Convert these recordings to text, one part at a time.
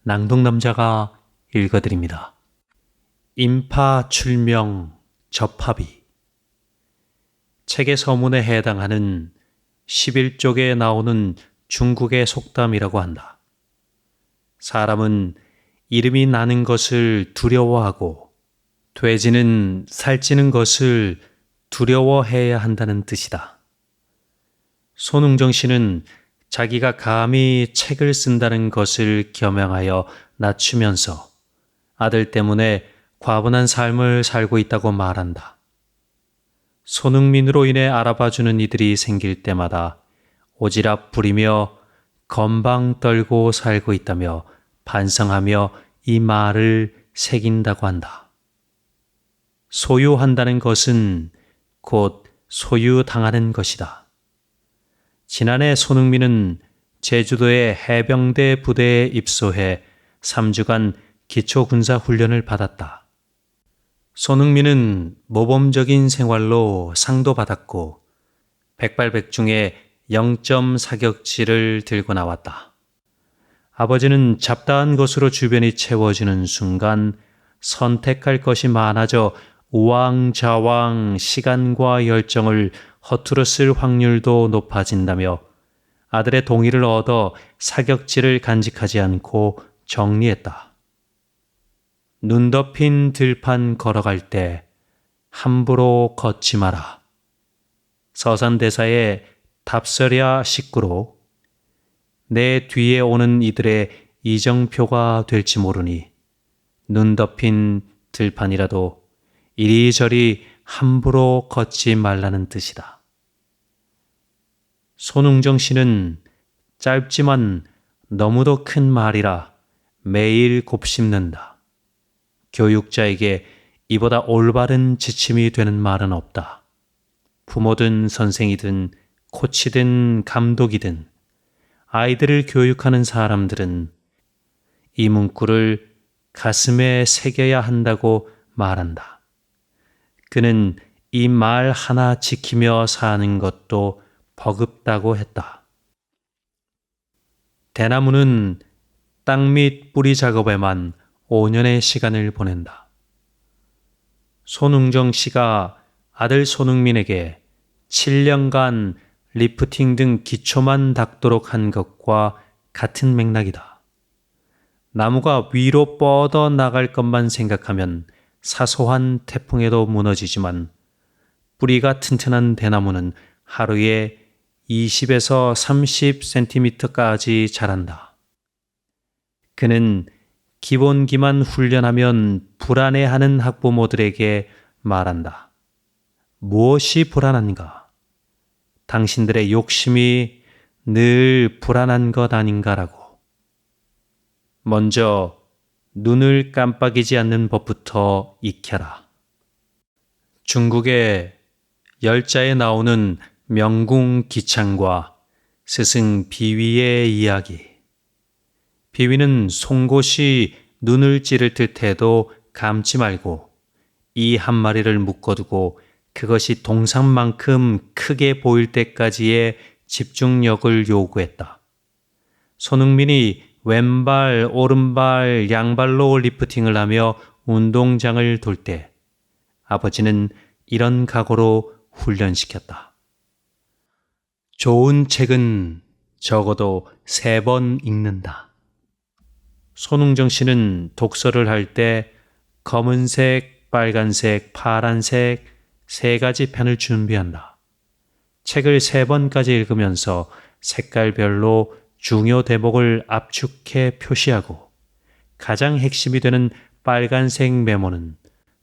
낭독남자가 읽어드립니다. 인파출명 접합이. 책의 서문에 해당하는 11쪽에 나오는 중국의 속담이라고 한다. 사람은 이름이 나는 것을 두려워하고 돼지는 살찌는 것을 두려워해야 한다는 뜻이다. 손흥정 씨는 자기가 감히 책을 쓴다는 것을 겸양하여 낮추면서 아들 때문에 과분한 삶을 살고 있다고 말한다. 손흥민으로 인해 알아봐주는 이들이 생길 때마다 오지랖 부리며 건방 떨고 살고 있다며 반성하며 이 말을 새긴다고 한다. 소유한다는 것은 곧 소유당하는 것이다. 지난해 손흥민은 제주도의 해병대 부대에 입소해 3주간 기초군사훈련을 받았다. 손흥민은 모범적인 생활로 상도 받았고 백발백중의 0점 사격지를 들고 나왔다. 아버지는 잡다한 것으로 주변이 채워지는 순간 선택할 것이 많아져 우왕좌왕 시간과 열정을 허투루 쓸 확률도 높아진다며 아들의 동의를 얻어 사격지를 간직하지 않고 정리했다. 눈 덮인 들판 걸어갈 때 함부로 걷지 마라. 서산대사의 답서랴 식구로 내 뒤에 오는 이들의 이정표가 될지 모르니 눈 덮인 들판이라도 이리저리 함부로 걷지 말라는 뜻이다. 손흥정 씨는 짧지만 너무도 큰 말이라 매일 곱씹는다. 교육자에게 이보다 올바른 지침이 되는 말은 없다. 부모든 선생이든 코치든 감독이든 아이들을 교육하는 사람들은 이 문구를 가슴에 새겨야 한다고 말한다. 그는 이 말 하나 지키며 사는 것도 버겁다고 했다. 대나무는 땅 및 뿌리 작업에만 5년의 시간을 보낸다. 손흥정 씨가 아들 손흥민에게 7년간 리프팅 등 기초만 닦도록 한 것과 같은 맥락이다. 나무가 위로 뻗어 나갈 것만 생각하면 사소한 태풍에도 무너지지만 뿌리가 튼튼한 대나무는 하루에 20에서 30cm까지 자란다. 그는 기본기만 훈련하면 불안해하는 학부모들에게 말한다. 무엇이 불안한가? 당신들의 욕심이 늘 불안한 것 아닌가라고. 먼저 눈을 깜빡이지 않는 법부터 익혀라. 중국의 열자에 나오는 명궁 기창과 스승 비위의 이야기. 비위는 송곳이 눈을 찌를 듯 해도 감지 말고 이 한 마리를 묶어두고 그것이 동상만큼 크게 보일 때까지의 집중력을 요구했다. 손흥민이 왼발, 오른발, 양발로 리프팅을 하며 운동장을 돌 때 아버지는 이런 각오로 훈련시켰다. 좋은 책은 적어도 3번 읽는다. 손흥정 씨는 독서를 할 때 검은색, 빨간색, 파란색 3가지 펜을 준비한다. 책을 3번까지 읽으면서 색깔별로 중요 대목을 압축해 표시하고 가장 핵심이 되는 빨간색 메모는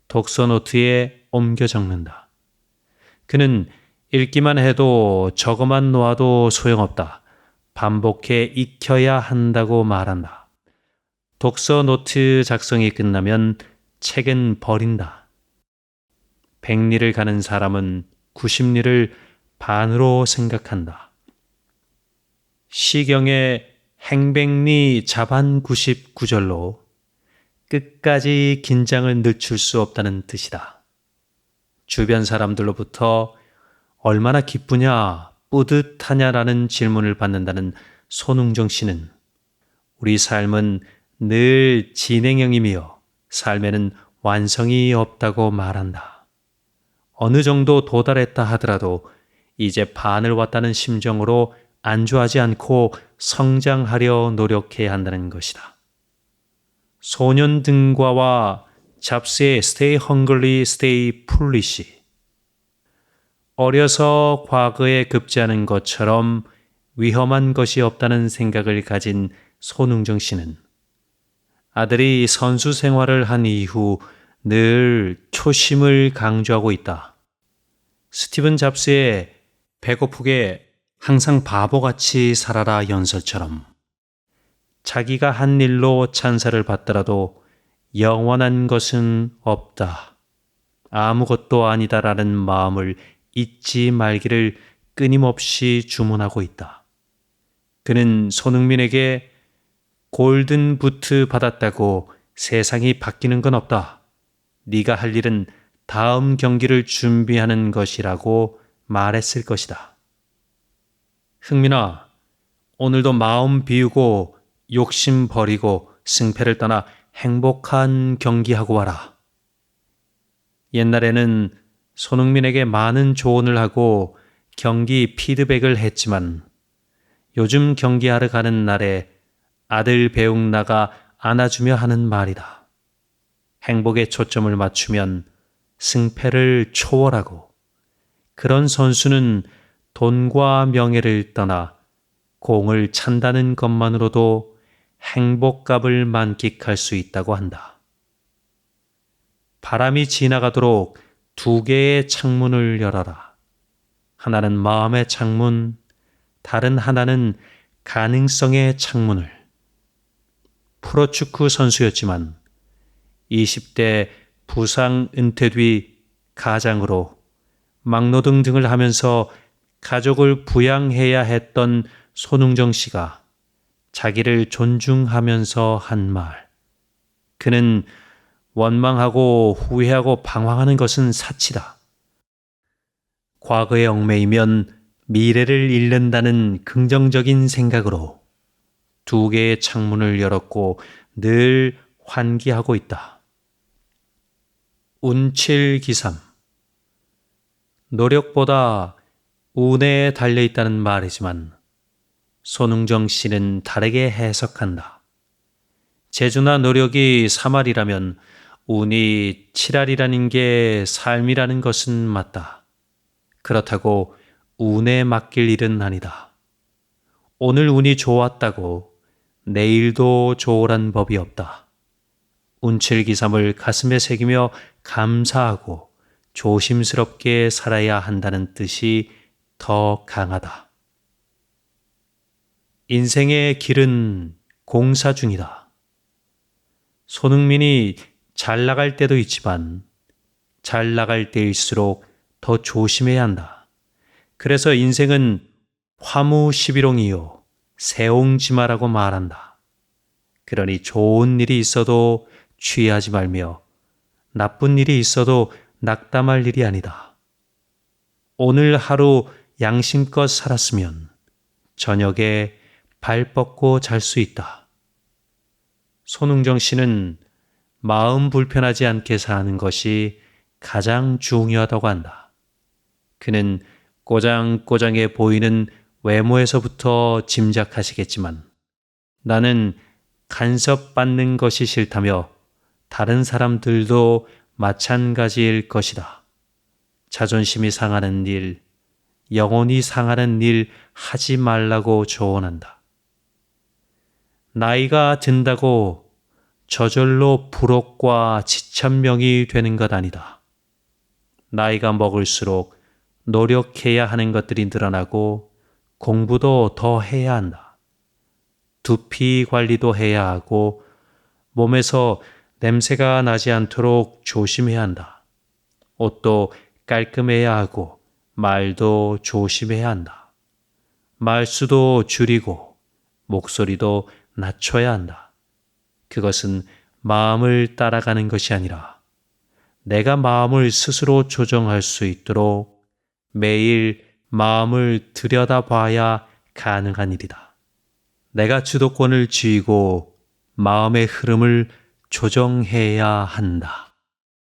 독서 노트에 옮겨 적는다. 그는 읽기만 해도 적어만 놓아도 소용없다. 반복해 익혀야 한다고 말한다. 독서 노트 작성이 끝나면 책은 버린다. 100리를 가는 사람은 90리를 반으로 생각한다. 시경의 행백리 자반 99절로 끝까지 긴장을 늦출 수 없다는 뜻이다. 주변 사람들로부터 얼마나 기쁘냐, 뿌듯하냐라는 질문을 받는다는 손흥정 씨는 우리 삶은 늘 진행형이며 삶에는 완성이 없다고 말한다. 어느 정도 도달했다 하더라도 이제 반을 왔다는 심정으로 안주하지 않고 성장하려 노력해야 한다는 것이다. 소년 등과와 잡스의 Stay Hungry, Stay Foolish. 어려서 과거에 급제하는 것처럼 위험한 것이 없다는 생각을 가진 손흥정 씨는 아들이 선수 생활을 한 이후 늘 초심을 강조하고 있다. 스티븐 잡스의 배고프게 항상 바보같이 살아라 연설처럼 자기가 한 일로 찬사를 받더라도 영원한 것은 없다. 아무것도 아니다라는 마음을 잊지 말기를 끊임없이 주문하고 있다. 그는 손흥민에게 골든 부트 받았다고 세상이 바뀌는 건 없다. 네가 할 일은 다음 경기를 준비하는 것이라고 말했을 것이다. 흥민아, 오늘도 마음 비우고 욕심 버리고 승패를 떠나 행복한 경기하고 와라. 옛날에는 손흥민에게 많은 조언을 하고 경기 피드백을 했지만 요즘 경기하러 가는 날에 아들 배웅나가 안아주며 하는 말이다. 행복에 초점을 맞추면 승패를 초월하고 그런 선수는 돈과 명예를 떠나 공을 찬다는 것만으로도 행복감을 만끽할 수 있다고 한다. 바람이 지나가도록 두 개의 창문을 열어라. 하나는 마음의 창문, 다른 하나는 가능성의 창문을. 프로축구 선수였지만 20대 부상 은퇴 뒤 가장으로 막노동 등을 하면서 가족을 부양해야 했던 손흥정 씨가 자기를 존중하면서 한 말. 그는 원망하고 후회하고 방황하는 것은 사치다. 과거에 얽매이면 미래를 잃는다는 긍정적인 생각으로 두 개의 창문을 열었고 늘 환기하고 있다. 운칠기삼. 노력보다 운에 달려있다는 말이지만 손흥정 씨는 다르게 해석한다. 재주나 노력이 3할이라면 운이 7할이라는 게 삶이라는 것은 맞다. 그렇다고 운에 맡길 일은 아니다. 오늘 운이 좋았다고 내일도 좋으란 법이 없다. 운칠기삼을 가슴에 새기며 감사하고 조심스럽게 살아야 한다는 뜻이 더 강하다. 인생의 길은 공사 중이다. 손흥민이 잘 나갈 때도 있지만 잘 나갈 때일수록 더 조심해야 한다. 그래서 인생은 화무시비롱이요 새옹지마라고 말한다. 그러니 좋은 일이 있어도 취하지 말며 나쁜 일이 있어도 낙담할 일이 아니다. 오늘 하루 양심껏 살았으면 저녁에 발 뻗고 잘 수 있다. 손흥정 씨는 마음 불편하지 않게 사는 것이 가장 중요하다고 한다. 그는 꼬장꼬장해 보이는 외모에서부터 짐작하시겠지만 나는 간섭받는 것이 싫다며 다른 사람들도 마찬가지일 것이다. 자존심이 상하는 일, 영혼이 상하는 일 하지 말라고 조언한다. 나이가 든다고 저절로 부록과 지천명이 되는 것 아니다. 나이가 먹을수록 노력해야 하는 것들이 늘어나고 공부도 더 해야 한다. 두피 관리도 해야 하고 몸에서 냄새가 나지 않도록 조심해야 한다. 옷도 깔끔해야 하고 말도 조심해야 한다. 말수도 줄이고 목소리도 낮춰야 한다. 그것은 마음을 따라가는 것이 아니라 내가 마음을 스스로 조정할 수 있도록 매일 마음을 들여다봐야 가능한 일이다. 내가 주도권을 쥐고 마음의 흐름을 조정해야 한다.